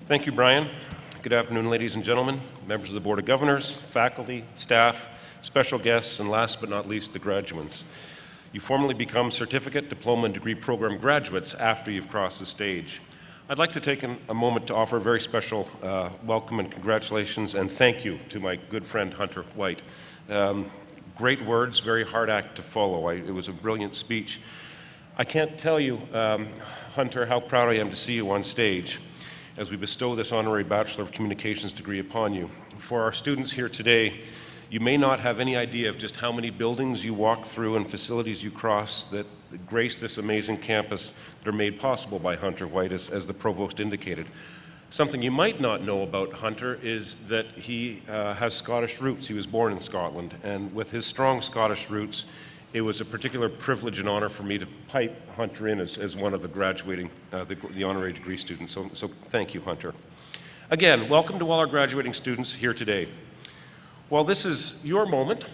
Thank you, Brian. Good afternoon, ladies and gentlemen, members of the Board of Governors, faculty, staff, special guests, and last but not least, the graduates. You formally become certificate, diploma, and degree program graduates after you've crossed the stage. I'd like to take a moment to offer a very special welcome and congratulations and thank you to my good friend Hunter White. Great words, very hard act to follow. It was a brilliant speech. I can't tell you, Hunter, how proud I am to see you on stage as we bestow this honorary Bachelor of Communications degree upon you. For our students here today, you may not have any idea of just how many buildings you walk through and facilities you cross that grace this amazing campus that are made possible by Hunter White, as the provost indicated. Something you might not know about Hunter is that he has Scottish roots. He was born in Scotland, and with his strong Scottish roots, it was a particular privilege and honor for me to pipe Hunter in as one of the graduating, the honorary degree students. So thank you, Hunter. Again, welcome to all our graduating students here today. While this is your moment,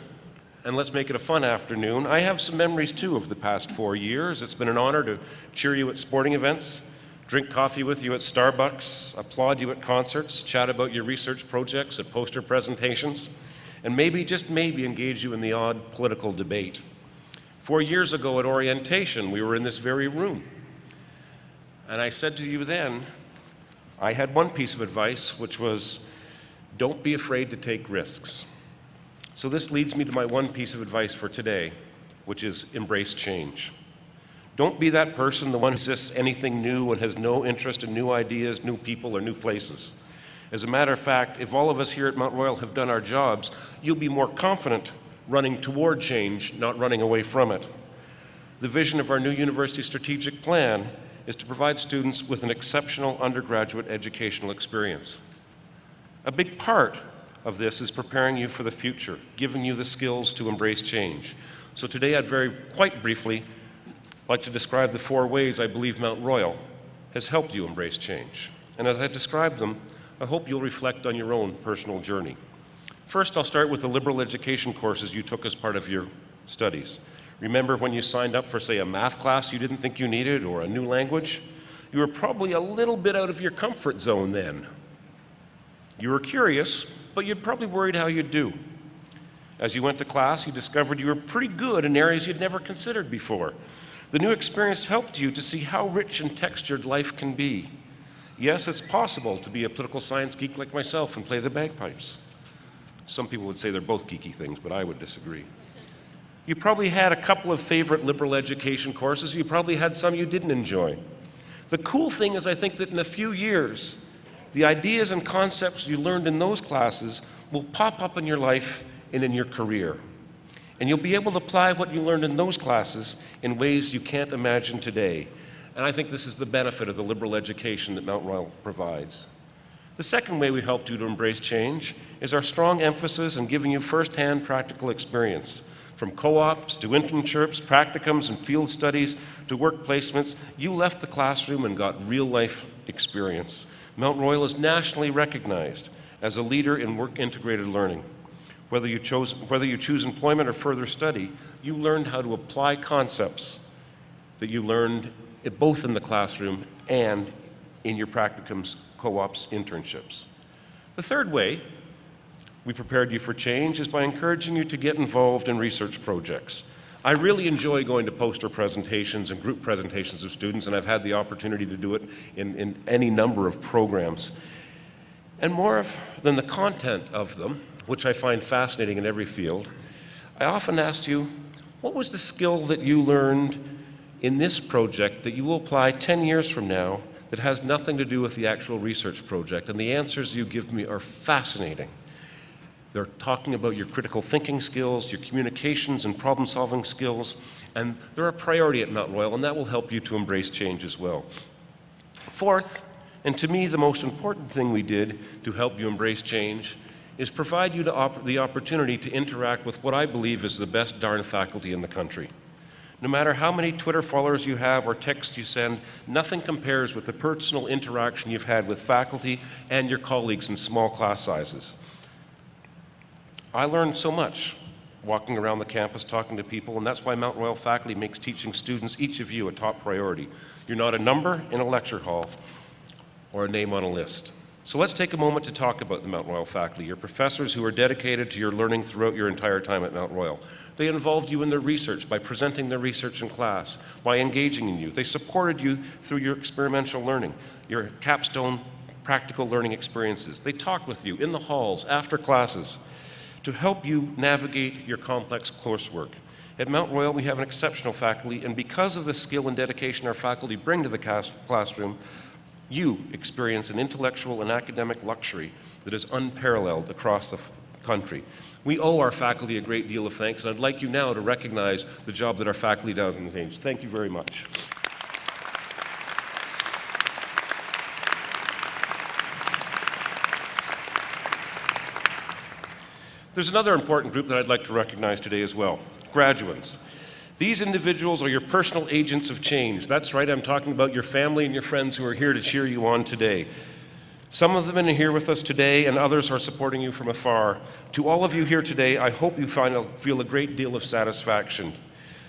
and let's make it a fun afternoon, I have some memories too of the past 4 years. It's been an honor to cheer you at sporting events, drink coffee with you at Starbucks, applaud you at concerts, chat about your research projects at poster presentations, and maybe, just maybe, engage you in the odd political debate. 4 years ago at orientation, we were in this very room. And I said to you then, I had one piece of advice, which was, don't be afraid to take risks. So this leads me to my one piece of advice for today, which is embrace change. Don't be that person, the one who resists anything new and has no interest in new ideas, new people, or new places. As a matter of fact, if all of us here at Mount Royal have done our jobs, you'll be more confident running toward change, not running away from it. The vision of our new university strategic plan is to provide students with an exceptional undergraduate educational experience. A big part of this is preparing you for the future, giving you the skills to embrace change. So today I'd quite briefly like to describe the 4 ways I believe Mount Royal has helped you embrace change. And as I describe them, I hope you'll reflect on your own personal journey. First, I'll start with the liberal education courses you took as part of your studies. Remember when you signed up for, say, a math class you didn't think you needed or a new language? You were probably a little bit out of your comfort zone then. You were curious, but you'd probably worried how you'd do. As you went to class, you discovered you were pretty good in areas you'd never considered before. The new experience helped you to see how rich and textured life can be. Yes, it's possible to be a political science geek like myself and play the bagpipes. Some people would say they're both geeky things, but I would disagree. You probably had a couple of favorite liberal education courses. You probably had some you didn't enjoy. The cool thing is, I think that in a few years, the ideas and concepts you learned in those classes will pop up in your life and in your career. And you'll be able to apply what you learned in those classes in ways you can't imagine today. And I think this is the benefit of the liberal education that Mount Royal provides. The second way we helped you to embrace change is our strong emphasis on giving you first-hand practical experience. From co-ops to internships, practicums, and field studies to work placements, you left the classroom and got real-life experience. Mount Royal is nationally recognized as a leader in work-integrated learning. Whether you choose employment or further study, you learned how to apply concepts that you learned both in the classroom and in your practicums, co-ops, internships. The third way we prepared you for change is by encouraging you to get involved in research projects. I really enjoy going to poster presentations and group presentations of students, and I've had the opportunity to do it in any number of programs. And more than the content of them, which I find fascinating in every field, I often ask you, what was the skill that you learned in this project that you will apply 10 years from now that has nothing to do with the actual research project? And the answers you give me are fascinating. They're talking about your critical thinking skills, your communications and problem-solving skills, and they're a priority at Mount Royal, and that will help you to embrace change as well. Fourth, and to me the most important thing we did to help you embrace change, is provide you the opportunity to interact with what I believe is the best darn faculty in the country. No matter how many Twitter followers you have or texts you send, nothing compares with the personal interaction you've had with faculty and your colleagues in small class sizes. I learned so much walking around the campus talking to people, and that's why Mount Royal faculty makes teaching students, each of you, a top priority. You're not a number in a lecture hall or a name on a list. So let's take a moment to talk about the Mount Royal faculty, your professors who are dedicated to your learning throughout your entire time at Mount Royal. They involved you in their research by presenting their research in class, by engaging in you. They supported you through your experiential learning, your capstone practical learning experiences. They talked with you in the halls, after classes, to help you navigate your complex coursework. At Mount Royal, we have an exceptional faculty, and because of the skill and dedication our faculty bring to the classroom, you experience an intellectual and academic luxury that is unparalleled across the country. We owe our faculty a great deal of thanks, and I'd like you now to recognize the job that our faculty does on the page. Thank you very much. There's another important group that I'd like to recognize today as well, graduates. These individuals are your personal agents of change. That's right, I'm talking about your family and your friends who are here to cheer you on today. Some of them are here with us today, and others are supporting you from afar. To all of you here today, I hope you feel a great deal of satisfaction.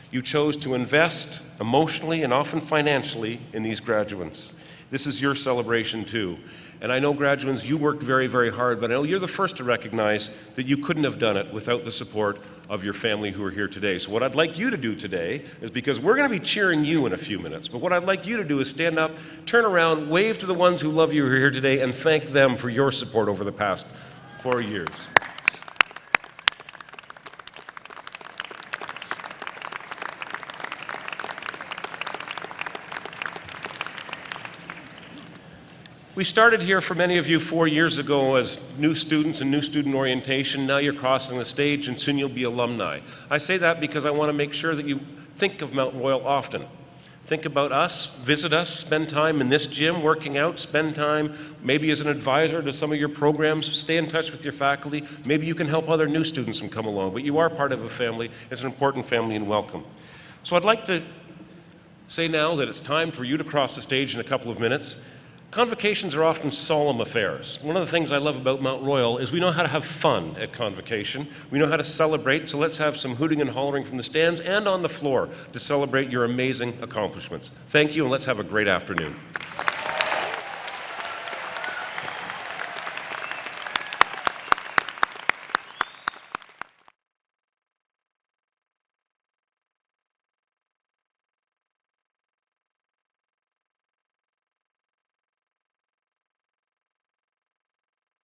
You chose to invest emotionally and often financially in these graduates. This is your celebration too. And I know graduates, you worked very, very hard, but I know you're the first to recognize that you couldn't have done it without the support of your family who are here today. So what I'd like you to do today is, because we're going to be cheering you in a few minutes, but what I'd like you to do is stand up, turn around, wave to the ones who love you who are here today, and thank them for your support over the past 4 years. We started here for many of you 4 years ago as new students and new student orientation. Now you're crossing the stage and soon you'll be alumni. I say that because I want to make sure that you think of Mount Royal often. Think about us, visit us, spend time in this gym working out, spend time maybe as an advisor to some of your programs, stay in touch with your faculty. Maybe you can help other new students who come along, but you are part of a family. It's an important family and welcome. So I'd like to say now that it's time for you to cross the stage in a couple of minutes. Convocations are often solemn affairs. One of the things I love about Mount Royal is we know how to have fun at Convocation. We know how to celebrate, so let's have some hooting and hollering from the stands and on the floor to celebrate your amazing accomplishments. Thank you, and let's have a great afternoon.